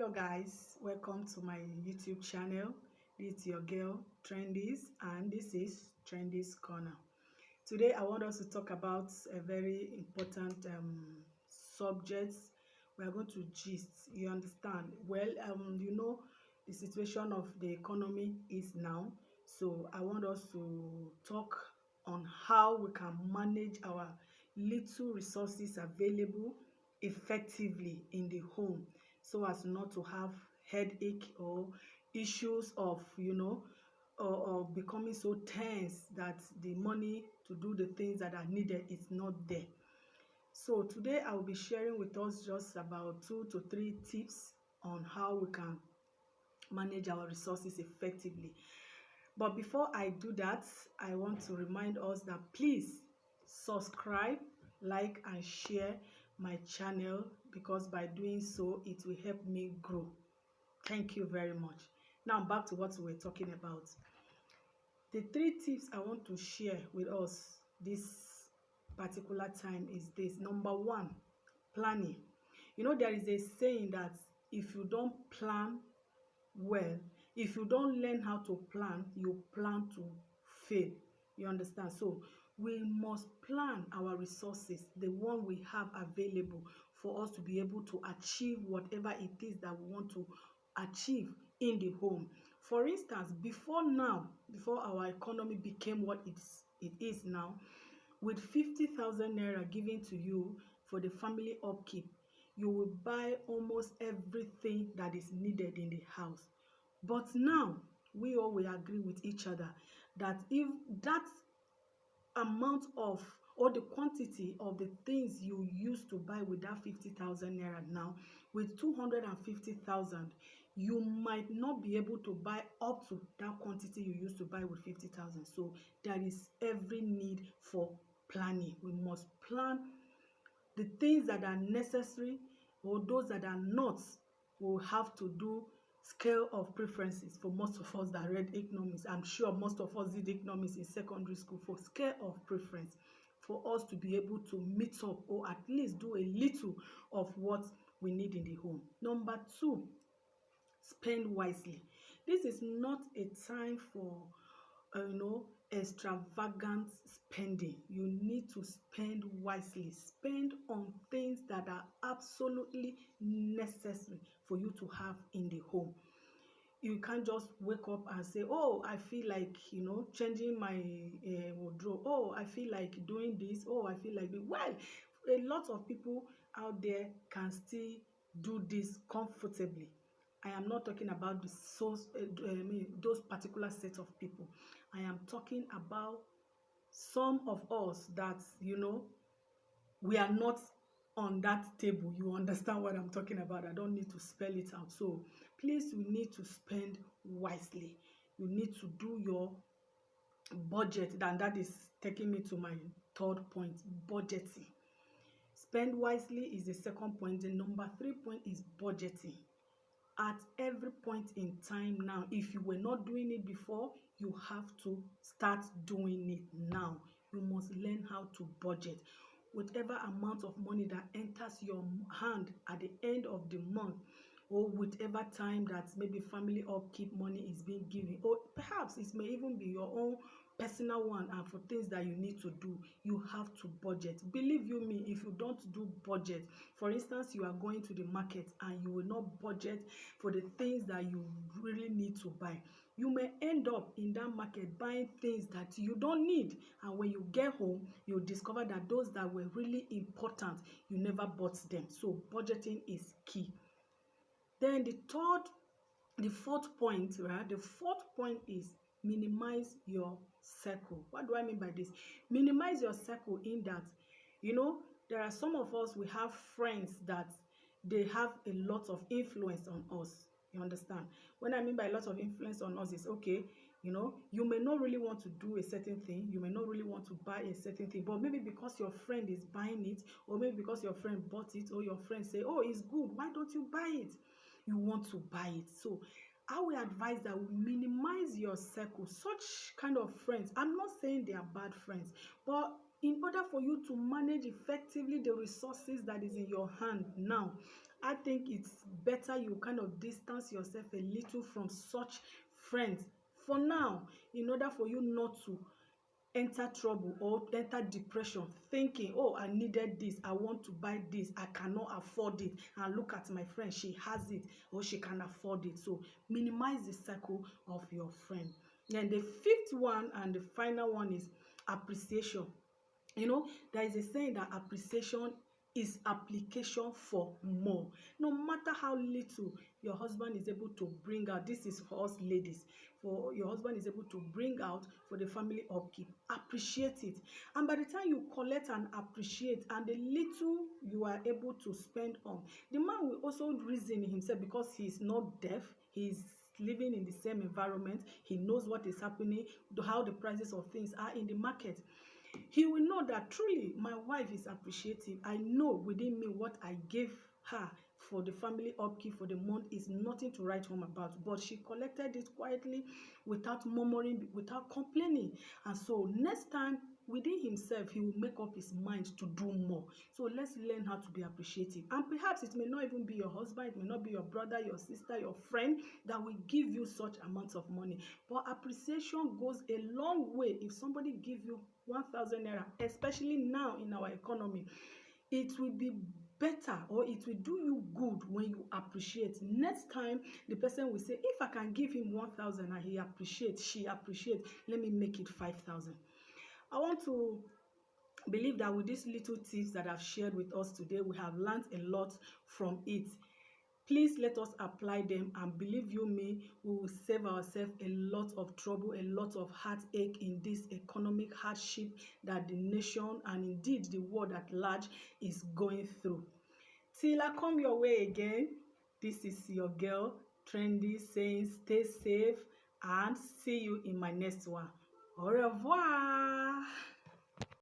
Hello guys, welcome to my YouTube channel. This is your girl Trendies and this is Trendies Corner. Today I want us to talk about a very important subject. We are going to gist, you understand? Well, the situation of the economy is now. So I want us to talk on how we can manage our little resources available effectively in the home so as not to have headache or issues of or becoming so tense that the money to do the things that are needed is not there. So today I will be sharing with us just about 2 to 3 tips on how we can manage our resources effectively. But before I do that, I want to remind us that please subscribe, like, and share my channel because by doing so, it will help me grow. Thank you very much. Now, back to what we were talking about. The 3 tips I want to share with us this particular time is this. Number one, planning. There is a saying that if you don't plan well, if you don't learn how to plan, you plan to fail. You understand? So we must plan our resources, the one we have available, for us to be able to achieve whatever it is that we want to achieve in the home. For instance, before our economy became what it is now, with 50,000 naira given to you for the family upkeep, you will buy almost everything that is needed in the house. But now, we all will agree with each other that if that amount of or the quantity of the things you used to buy with that 50,000 naira now, with 250,000, you might not be able to buy up to that quantity you used to buy with 50,000. So there is every need for planning. We must plan the things that are necessary or those that are not. We'll have to do scale of preferences for most of us that read economics. I'm sure most of us did economics in secondary school, for scale of preference, for us to be able to meet up or at least do a little of what we need in the home. Number two, spend wisely. This is not a time for extravagant spending. You need to spend wisely. Spend on things that are absolutely necessary for you to have in the home. You can't just wake up and say, oh, I feel like changing my wardrobe. Oh, I feel like doing this. Oh, I feel like well, a lot of people out there can still do this comfortably. I am not talking about the source, those particular set of people. I am talking about some of us that we are not on that table. You understand what I'm talking about? I don't need to spell it out. So please, you need to spend wisely. You need to do your budget, and that is taking me to my third point, budgeting. Spend wisely is the second point. The number 3 point is budgeting. At every point in time now, if you were not doing it before, you have to start doing it now. You must learn how to budget. Whatever amount of money that enters your hand at the end of the month, or whatever time that maybe family upkeep money is being given, or perhaps it may even be your own personal one, and for things that you need to do, you have to budget. Believe you me, if you don't do budget, for instance, you are going to the market and you will not budget for the things that you really need to buy, you may end up in that market buying things that you don't need, and when you get home, you discover that those that were really important, you never bought them. So budgeting is key. Then the fourth point, right? The fourth point is minimize your circle. What do I mean by this? Minimize your circle in that, there are some of us, we have friends that they have a lot of influence on us. You understand? When I mean by a lot of influence on us is, okay, you may not really want to do a certain thing, you may not really want to buy a certain thing, but maybe because your friend is buying it, or maybe because your friend bought it, or your friend say, oh, it's good, why don't you buy it? You want to buy it. So I will advise that we minimize your circle. Such kind of friends, I'm not saying they are bad friends, but in order for you to manage effectively the resources that is in your hand now, I think it's better you kind of distance yourself a little from such friends for now, in order for you not to enter trouble or enter depression, thinking, oh, I needed this, I want to buy this, I cannot afford it, and look at my friend, she has it or she can afford it. So minimize the circle of your friend. Then the fifth one and the final one is appreciation. You know, there is a saying that appreciation is application for more. No matter how little your husband is able to bring out, this is for us ladies, for your husband is able to bring out for the family upkeep, appreciate it. And by the time you collect and appreciate, and the little you are able to spend on, the man will also reason himself, because he is not deaf, he is living in the same environment, he knows what is happening, how the prices of things are in the market. He will know that truly my wife is appreciative. I know within me what I gave her for the family upkeep for the month is nothing to write home about, but she collected it quietly, without murmuring, without complaining. And so next time, within himself, he will make up his mind to do more. So let's learn how to be appreciative. And perhaps it may not even be your husband, it may not be your brother, your sister, your friend that will give you such amounts of money, but appreciation goes a long way. If somebody give you 1,000 naira, especially now in our economy, it will be better, or it will do you good when you appreciate. Next time the person will say, if I can give him 1,000 and he appreciates, she appreciates, let me make it 5,000. I want to believe that with these little tips that I've shared with us today, we have learned a lot from it. Please let us apply them, and believe you me, we will save ourselves a lot of trouble, a lot of heartache in this economic hardship that the nation and indeed the world at large is going through. Till I come your way again, this is your girl Trendy saying stay safe and see you in my next one. Au revoir.